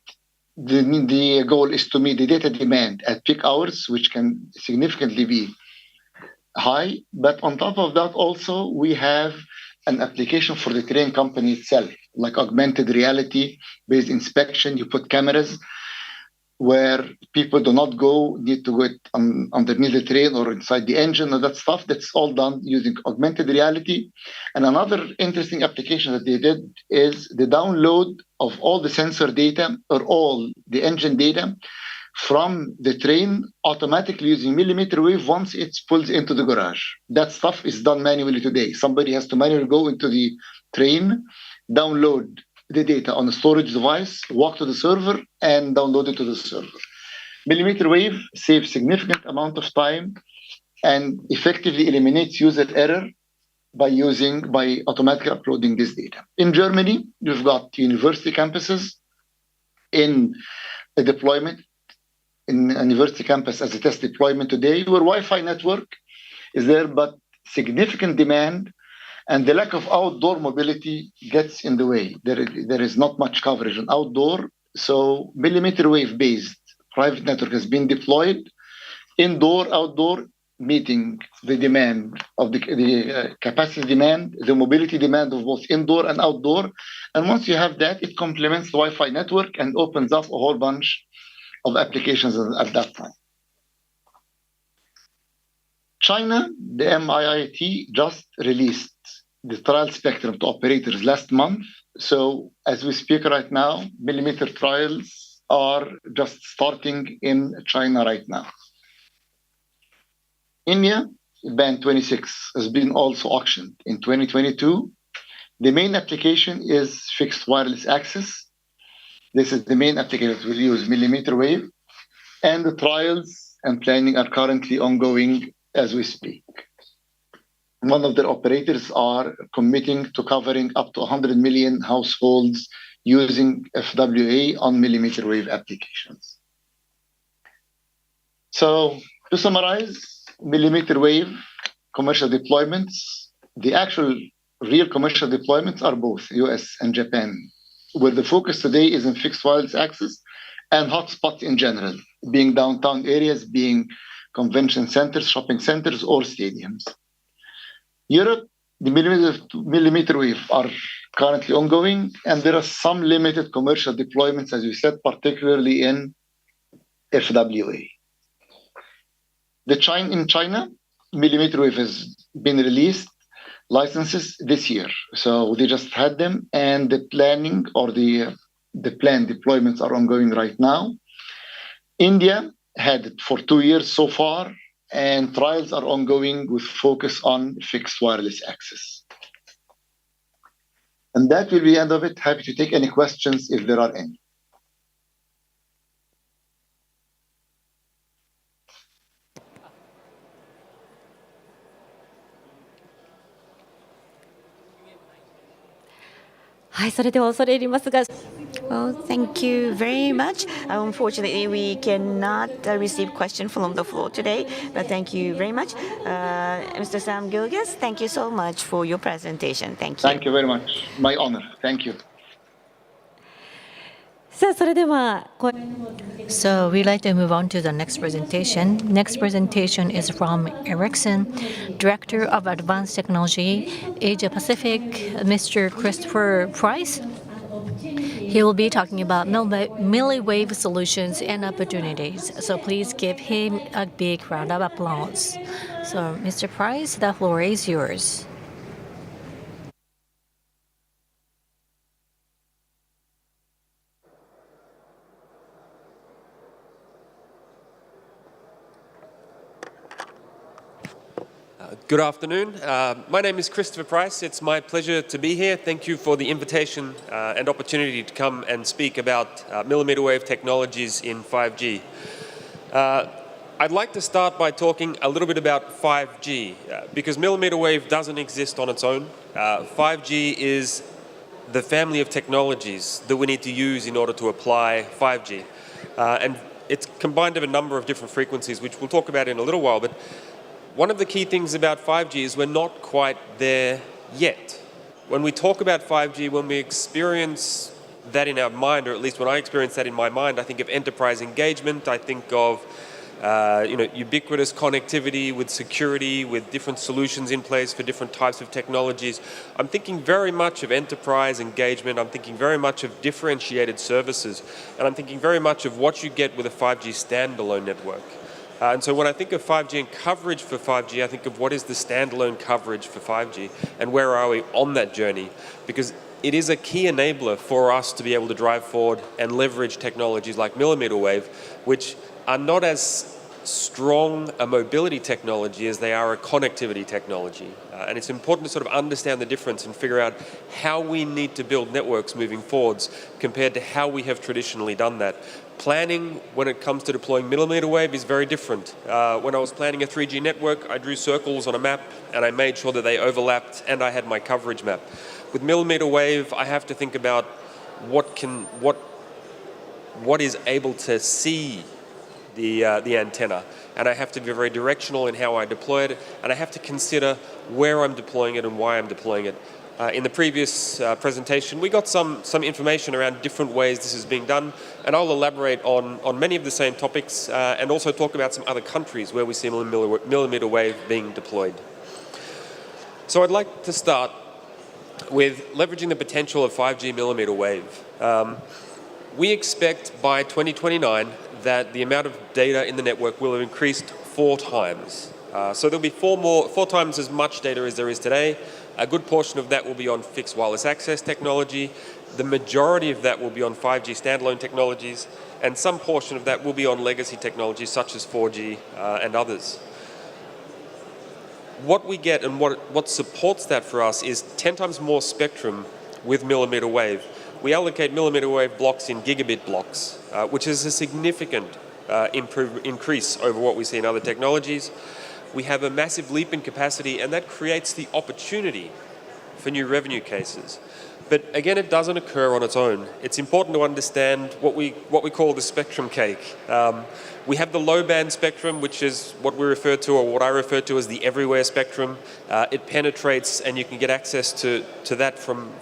the goal is to meet the data demand at peak hours, which can significantly be high. But on top of that, also, we have an application for the train company itself, like augmented reality-based inspection. You put cameras where people do not need to go underneath the train or inside the engine or that stuff. That's all done using augmented reality. And another interesting application that they did is the download of all the sensor data or all the engine data from the train automatically using millimeter wave once it pulls into the garage. That stuff is done manually today. Somebody has to manually go into the train, download the data on a storage device, walk to the server, and download it to the server. Millimeter wave saves significant amount of time and effectively eliminates user error by automatically uploading this data. In Germany, you've got university campuses in a deployment, in a university campus as a test deployment today, where Wi-Fi network is there, but significant demand and the lack of outdoor mobility gets in the way. There is not much coverage on outdoor, so millimeter wave based private network has been deployed indoor, outdoor, meeting the demand of the capacity demand, the mobility demand of both indoor and outdoor. And once you have that, it complements the Wi-Fi network and opens up a whole bunch of applications at that time. China, the MIIT just released the trial spectrum to operators last month. So as we speak right now, millimeter trials are just starting in China right now. India, band 26 has been also auctioned in 2022. The main application is fixed wireless access. This is the main application that will use millimeter wave, and the trials and planning are currently ongoing as we speak. One of the operators are committing to covering up to 100 million households using FWA on millimeter wave applications. So to summarize, millimeter wave commercial deployments, the actual real commercial deployments are both US and Japan, where the focus today is in fixed wireless access and hotspots in general, being downtown areas, being convention centers, shopping centers, or stadiums. Europe, the millimeter wave are currently ongoing, and there are some limited commercial deployments, as you said, particularly in FWA. In China, millimeter wave has been released licenses this year. So they just had them, and the planning or the planned deployments are ongoing right now. India had it for 2 years so far, and trials are ongoing with focus on fixed wireless access. And that will be the end of it. Happy to take any questions if there are any. Well, thank you very much. Unfortunately, we cannot receive questions from the floor today, but thank you very much. Mr. Sam Guirguis, thank you so much for your presentation. Thank you. Thank you very much. My honor. Thank you. So we'd like to move on to the next presentation. Next presentation is from Ericsson, Director of Advanced Technology, Asia Pacific, Mr. Christopher Price. He will be talking about milliwave solutions and opportunities. So please give him a big round of applause. So Mr. Price, the floor is yours. Good afternoon. My name is Christopher Price. It's my pleasure to be here. Thank you for the invitation and opportunity to come and speak about millimeter wave technologies in 5G. I'd like to start by talking a little bit about 5G because millimeter wave doesn't exist on its own. 5G is the family of technologies that we need to use in order to apply 5G. And it's combined of a number of different frequencies, which we'll talk about in a little while. But one of the key things about 5G is we're not quite there yet. When we talk about 5G, when we experience that in our mind, or at least when I experience that in my mind, I think of enterprise engagement, I think of ubiquitous connectivity with security, with different solutions in place for different types of technologies. I'm thinking very much of enterprise engagement. I'm thinking very much of differentiated services. And I'm thinking very much of what you get with a 5G standalone network. And so when I think of 5G and coverage for 5G, I think of what is the standalone coverage for 5G and where are we on that journey? Because it is a key enabler for us to be able to drive forward and leverage technologies like millimeter wave, which are not as strong a mobility technology as they are a connectivity technology. And it's important to sort of understand the difference and figure out how we need to build networks moving forwards compared to how we have traditionally done that. Planning when it comes to deploying millimeter wave is very different. When I was planning a 3G network, I drew circles on a map and I made sure that they overlapped and I had my coverage map. With millimeter wave, I have to think about what is able to see the antenna, and I have to be very directional in how I deploy it, and I have to consider where I'm deploying it and why I'm deploying it. In the previous presentation, we got some information around different ways this is being done, and I'll elaborate on many of the same topics and also talk about some other countries where we see millimeter wave being deployed. So I'd like to start with leveraging the potential of 5G millimeter wave. We expect by 2029 that the amount of data in the network will have increased 4 times. So there'll be 4 times as much data as there is today. A good portion of that will be on fixed wireless access technology. The majority of that will be on 5G standalone technologies, and some portion of that will be on legacy technologies such as 4G and others. What we get and what supports that for us is 10 times more spectrum with millimeter wave. We allocate millimeter wave blocks in gigabit blocks, which is a significant increase over what we see in other technologies. We have a massive leap in capacity, and that creates the opportunity for new revenue cases. But again, it doesn't occur on its own. It's important to understand what we call the spectrum cake. We have the low band spectrum, which is what we refer to, or what I refer to as the everywhere spectrum. It penetrates, and you can get access to that from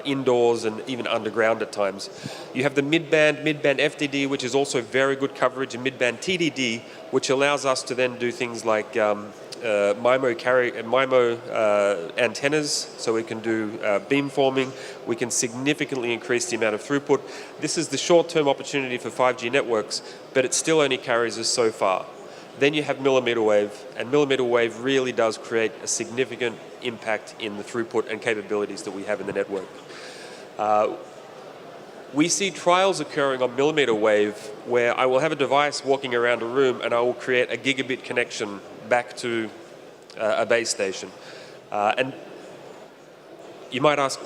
indoors and even underground at times. You have the mid-band FDD, which is also very good coverage, and mid-band TDD, which allows us to then do things like MIMO antennas, so we can do beamforming. We can significantly increase the amount of throughput. This is the short-term opportunity for 5G networks, but it still only carries us so far. Then you have millimeter wave, and millimeter wave really does create a significant impact in the throughput and capabilities that we have in the network. We see trials occurring on millimeter wave where I will have a device walking around a room and I will create a gigabit connection back to a base station. And you might ask,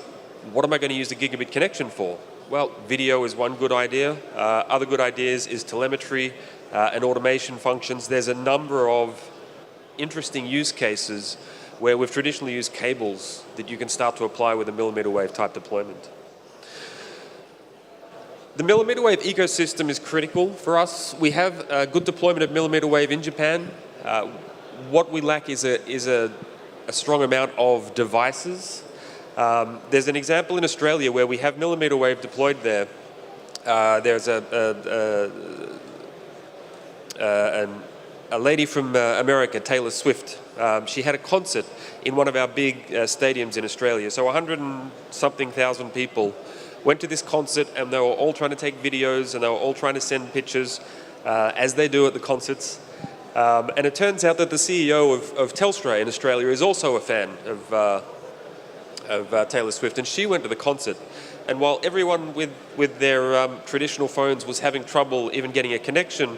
what am I going to use the gigabit connection for? Well, video is one good idea. Other good ideas is telemetry and automation functions. There's a number of interesting use cases where we've traditionally used cables that you can start to apply with a millimeter wave type deployment. The millimeter wave ecosystem is critical for us. We have a good deployment of millimeter wave in Japan. What we lack is a strong amount of devices. There's an example in Australia where we have millimeter wave deployed there. There's a lady from America, Taylor Swift. She had a concert in one of our big stadiums in Australia. So 100 and something thousand people went to this concert, and they were all trying to take videos and they were all trying to send pictures as they do at the concerts. And it turns out that the CEO of Telstra in Australia is also a fan of Taylor Swift, and she went to the concert. And while everyone with their traditional phones was having trouble even getting a connection,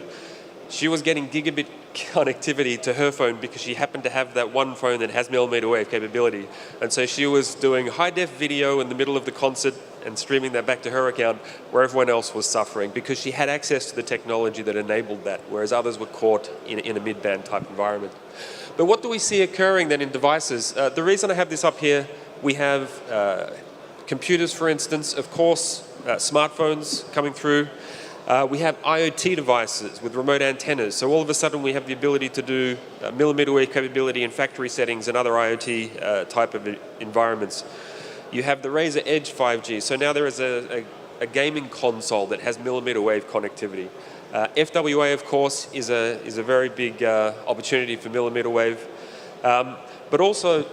she was getting gigabit connectivity to her phone because she happened to have that one phone that has millimeter wave capability. And so she was doing high-def video in the middle of the concert and streaming that back to her account where everyone else was suffering because she had access to the technology that enabled that, whereas others were caught in a mid-band type environment. But what do we see occurring then in devices? The reason I have this up here, we have computers, for instance, of course, smartphones coming through. We have IoT devices with remote antennas. So all of a sudden we have the ability to do millimeter wave capability in factory settings and other IoT type of environments. You have the Razer Edge 5G. So now there is a gaming console that has millimeter wave connectivity. FWA, of course, is a very big opportunity for millimeter wave. But also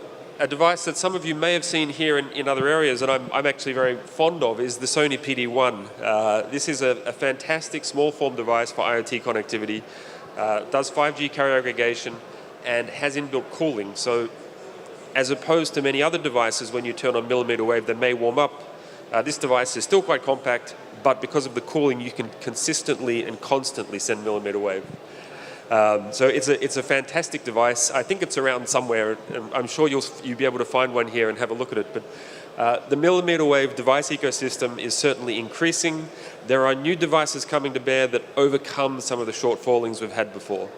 a device that some of you may have seen here in other areas, and I'm actually very fond of, is the Sony PD-1. This is a fantastic small form device for IoT connectivity. does 5G carrier aggregation, and has inbuilt cooling. So as opposed to many other devices, when you turn on millimeter wave, they may warm up. This device is still quite compact, but because of the cooling, you can consistently and constantly send millimeter wave. So it's a fantastic device. I think it's around somewhere. I'm sure you'll be able to find one here and have a look at it. But the millimeter wave device ecosystem is certainly increasing. There are new devices coming to bear that overcome some of the shortfallings we've had before.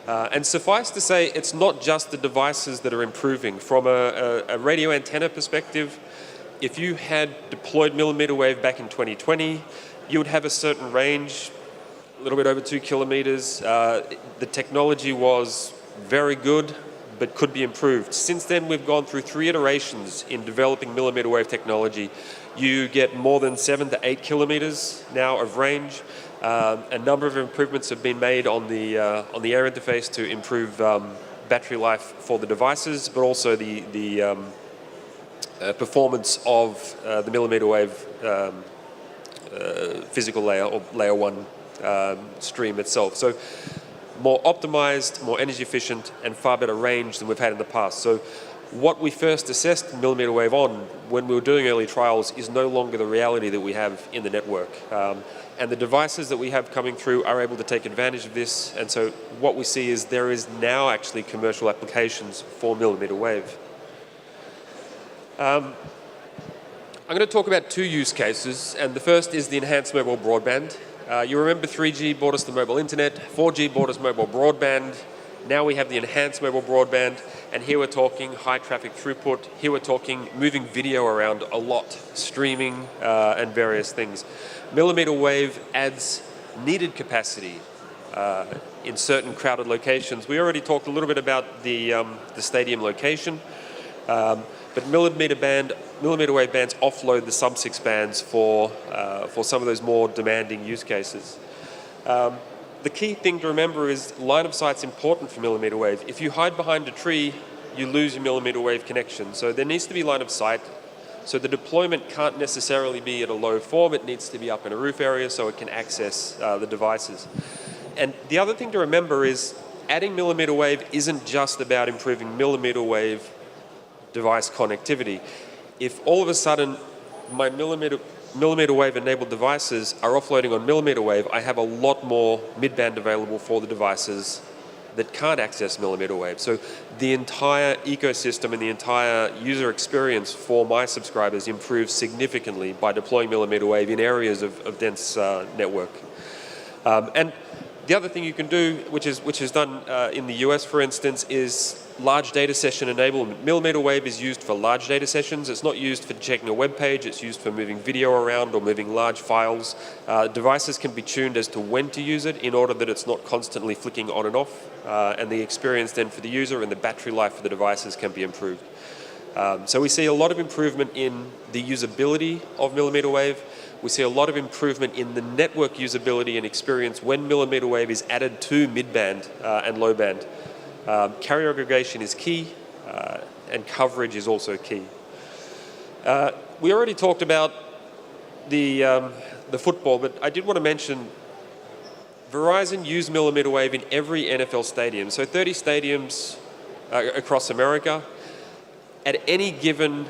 And suffice to say, it's not just the devices that are improving. From a radio antenna perspective, if you had deployed millimeter wave back in 2020, you would have a certain range, a little bit over 2 kilometers. The technology was very good, but could be improved. Since then, we've gone through 3 iterations in developing millimeter wave technology. You get more than 7 to 8 kilometers now of range. A number of improvements have been made on the air interface to improve battery life for the devices, but also the performance of the millimeter wave physical layer, or layer 1 stream itself. So more optimized, more energy efficient, and far better range than we've had in the past. So what we first assessed millimeter wave on when we were doing early trials is no longer the reality that we have in the network. And the devices that we have coming through are able to take advantage of this. And so what we see is there is now actually commercial applications for millimeter wave. I'm going to talk about 2 use cases, and the first is the enhanced mobile broadband. You remember 3G brought us the mobile internet, 4G brought us mobile broadband. Now we have the enhanced mobile broadband, and here we're talking high traffic throughput. Here we're talking moving video around a lot, streaming and various things. Millimeter wave adds needed capacity in certain crowded locations. We already talked a little bit about the stadium location, but millimeter wave bands offload the sub-6 bands for some of those more demanding use cases. The key thing to remember is line of sight's important for millimeter wave. If you hide behind a tree, you lose your millimeter wave connection. So there needs to be line of sight. So the deployment can't necessarily be at a low form. It needs to be up in a roof area so it can access the devices. And the other thing to remember is adding millimeter wave isn't just about improving millimeter wave device connectivity. If all of a sudden my millimeter wave enabled devices are offloading on millimeter wave, I have a lot more midband available for the devices that can't access millimeter wave. So the entire ecosystem and the entire user experience for my subscribers improves significantly by deploying millimeter wave in areas of dense network. And the other thing you can do, which is done in the US, for instance, is large data session enablement. Millimeter wave is used for large data sessions. It's not used for checking a web page. It's used for moving video around or moving large files. Devices can be tuned as to when to use it in order that it's not constantly flicking on and off. And the experience then for the user and the battery life for the devices can be improved. So we see a lot of improvement in the usability of millimeter wave. We see a lot of improvement in the network usability and experience when millimeter wave is added to midband and low band. Carrier aggregation is key, and coverage is also key. We already talked about the football, but I did want to mention Verizon used millimeter wave in every NFL stadium. So 30 stadiums across America. At any given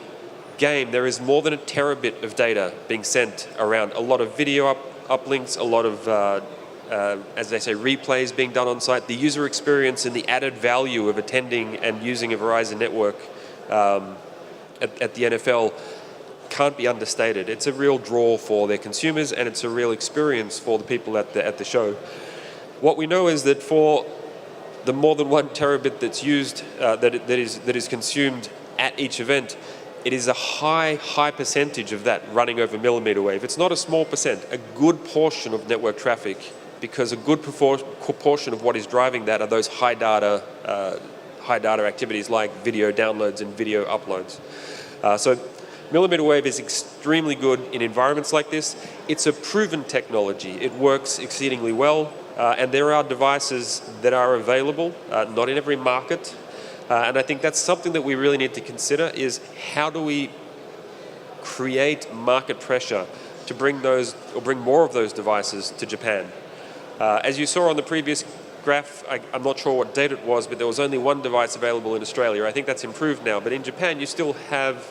game, there is more than a terabit of data being sent around. A lot of video uplinks, a lot of, as they say, replays being done on site. The user experience and the added value of attending and using a Verizon network at the NFL can't be understated. It's a real draw for their consumers, and it's a real experience for the people at the show. What we know is that for the more than 1 terabit that's used, that is consumed at each event, it is a high percentage of that running over millimeter wave. It's not a small percent, a good portion of network traffic, because a good proportion of what is driving that are those high data activities like video downloads and video uploads. So millimeter wave is extremely good in environments like this. It's a proven technology. It works exceedingly well, and there are devices that are available, not in every market. And I think that's something that we really need to consider, is how do we create market pressure to bring more of those devices to Japan. As you saw on the previous graph, I'm not sure what date it was, but there was only one device available in Australia. I think that's improved now, but in Japan you still have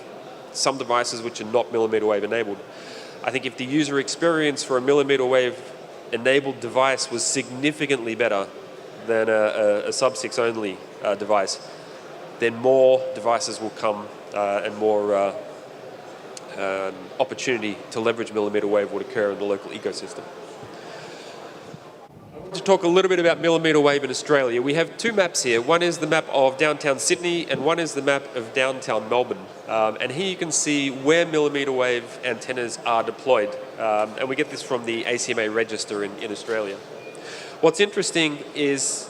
some devices which are not millimeter wave enabled. I think if the user experience for a millimeter wave enabled device was significantly better than a sub-6 only device, then more devices will come and more opportunity to leverage millimeter wave would occur in the local ecosystem. To talk a little bit about millimeter wave in Australia, we have two maps here. One is the map of downtown Sydney and one is the map of downtown Melbourne. And here you can see where millimeter wave antennas are deployed. And we get this from the ACMA register in Australia. What's interesting is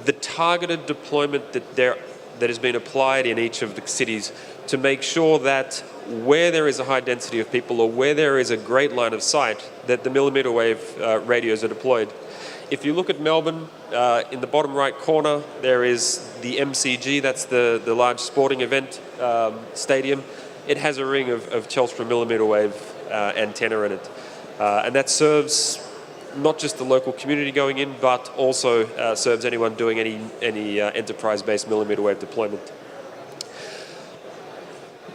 the targeted deployment that has been applied in each of the cities to make sure that where there is a high density of people or where there is a great line of sight, that the millimeter wave radios are deployed. If you look at Melbourne, in the bottom right corner, there is the MCG, that's the large sporting event stadium. It has a ring of Telstra millimeter wave antenna in it. And that serves not just the local community going in, but also serves anyone doing any enterprise-based millimeter wave deployment.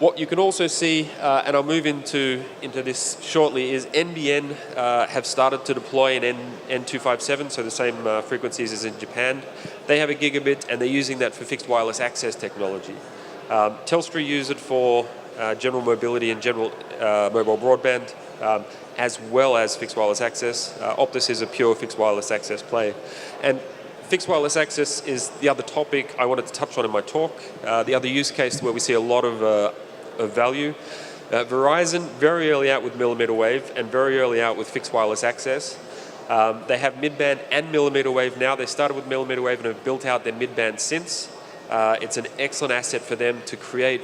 What you can also see, and I'll move into this shortly, is NBN have started to deploy an N257, so the same frequencies as in Japan. They have a gigabit and they're using that for fixed wireless access technology. Telstra use it for general mobility and general mobile broadband, as well as fixed wireless access. Optus is a pure fixed wireless access play. And fixed wireless access is the other topic I wanted to touch on in my talk. The other use case where we see a lot of value. Verizon, very early out with millimeter wave and very early out with fixed wireless access. They have mid-band and millimeter wave now. They started with millimeter wave and have built out their mid-band since. It's an excellent asset for them to create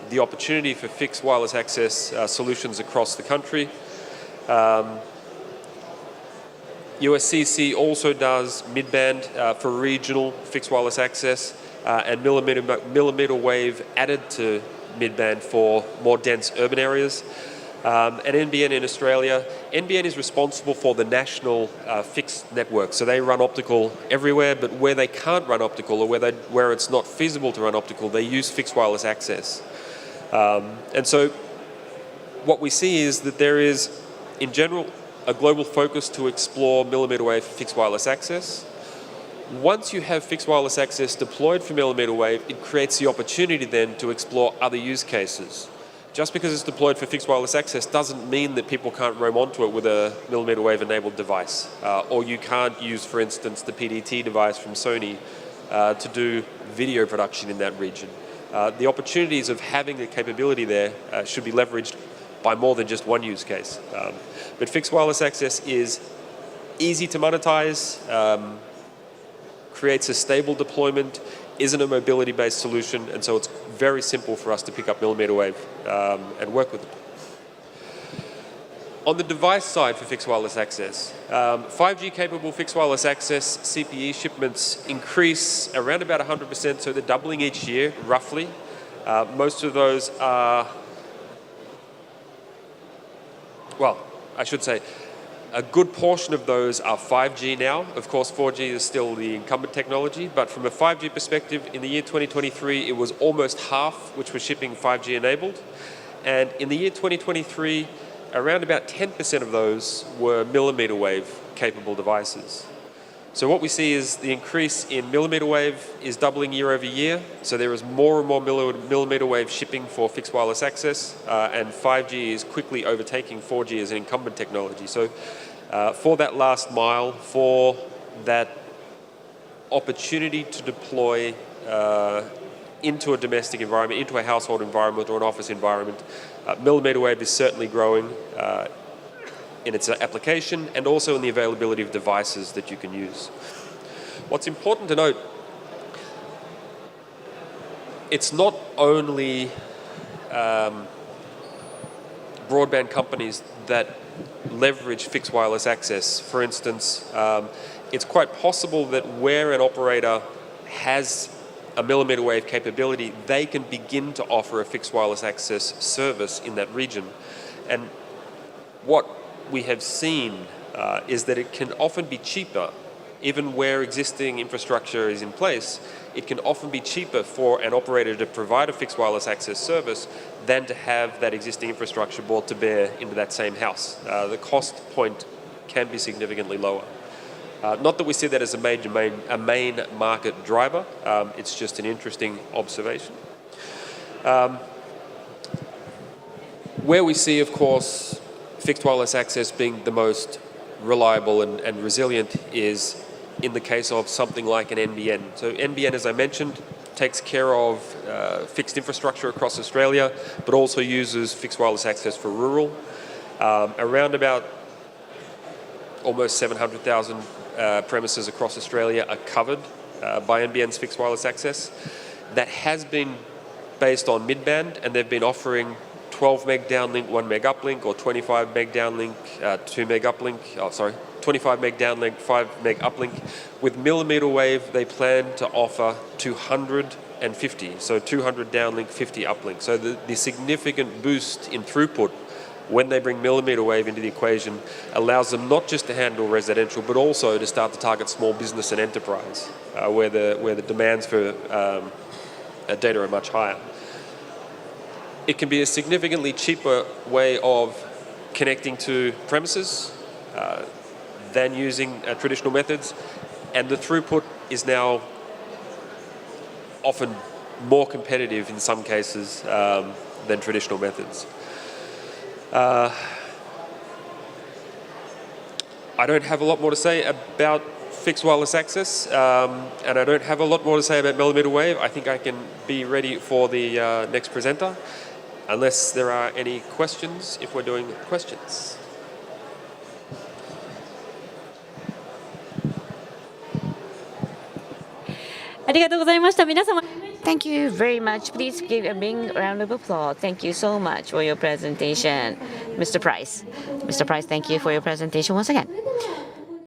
the opportunity for fixed wireless access solutions across the country. USCC also does mid-band for regional fixed wireless access and millimeter wave added to mid-band for more dense urban areas. And NBN in Australia, NBN is responsible for the national fixed network. So they run optical everywhere, but where they can't run optical or where it's not feasible to run optical, they use fixed wireless access. And so what we see is that there is, in general, a global focus to explore millimeter wave fixed wireless access. Once you have fixed wireless access deployed for millimeter wave, it creates the opportunity then to explore other use cases. Just because it's deployed for fixed wireless access doesn't mean that people can't roam onto it with a millimeter wave enabled device. Or you can't use, for instance, the PDT device from Sony to do video production in that region. The opportunities of having the capability there should be leveraged by more than just one use case. But fixed wireless access is easy to monetize, creates a stable deployment, isn't a mobility-based solution, and so it's very simple for us to pick up millimeter wave and work with it. On the device side for fixed wireless access, 5G-capable fixed wireless access CPE shipments increase around about 100%, so they're doubling each year, roughly. Most of those are, well, I should say, a good portion of those are 5G now. Of course, 4G is still the incumbent technology, but from a 5G perspective, in the year 2023, it was almost half which was shipping 5G enabled. And in the year 2023, around about 10% of those were millimeter wave capable devices. So what we see is the increase in millimeter wave is doubling year over year. So there is more and more millimeter wave shipping for fixed wireless access, and 5G is quickly overtaking 4G as an incumbent technology. So for that last mile, for that opportunity to deploy into a domestic environment, into a household environment or an office environment, millimeter wave is certainly growing in its application and also in the availability of devices that you can use. What's important to note, it's not only broadband companies that leverage fixed wireless access. For instance, it's quite possible that where an operator has a millimeter wave capability, they can begin to offer a fixed wireless access service in that region. And what we have seen is that it can often be cheaper even where existing infrastructure is in place, it can often be cheaper for an operator to provide a fixed wireless access service than to have that existing infrastructure brought to bear into that same house. The cost point can be significantly lower. Not that we see that as a main market driver, it's just an interesting observation. Where we see, of course, fixed wireless access being the most reliable and resilient is in the case of something like an NBN. So NBN, as I mentioned, takes care of fixed infrastructure across Australia, but also uses fixed wireless access for rural. Around about almost 700,000 premises across Australia are covered by NBN's fixed wireless access. That has been based on mid-band, and they've been offering 12 meg downlink, 1 meg uplink, or 25 meg downlink, 2 meg uplink, 25 meg downlink, 5 meg uplink. With millimeter wave, they plan to offer 250, so 200 downlink, 50 uplink. So the significant boost in throughput when they bring millimeter wave into the equation allows them not just to handle residential, but also to start to target small business and enterprise, where the demands for data are much higher. It can be a significantly cheaper way of connecting to premises than using traditional methods, and the throughput is now often more competitive in some cases than traditional methods. I don't have a lot more to say about fixed wireless access, and I don't have a lot more to say about millimeter wave. I think I can be ready for the next presenter, unless there are any questions, if we're doing questions. Thank you very much. Please give a big round of applause. Thank you so much for your presentation, Mr. Price. Mr. Price, thank you for your presentation once again.